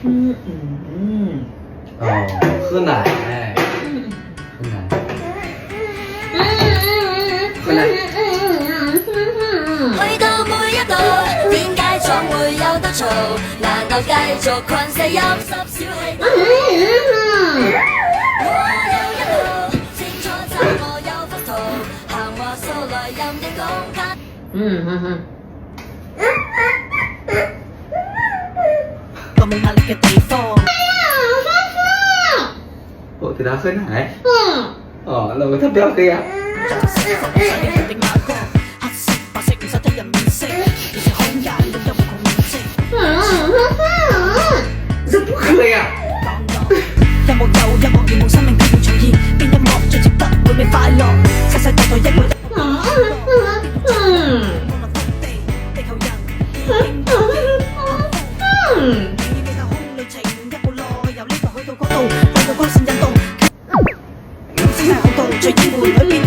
ขึ้นไหนขึ้นไหนขึ้นไหน去到每一度，點解總會有得嘈？難道繼續困死陰濕小氣？我有一套，清楚怎我有幅圖，行話數來任你講他。個冇壓力嘅地方。Bộ thì đãขึ้นไหนเราก็ทำเดียวกันอ่ะจะพูดอะไรอ่ะ音樂如無生命必要重現，邊音樂最值得會被快樂，世世代代一個地球人。由呢度去到嗰度，去到光線引動，先係好動，隨意換裏邊。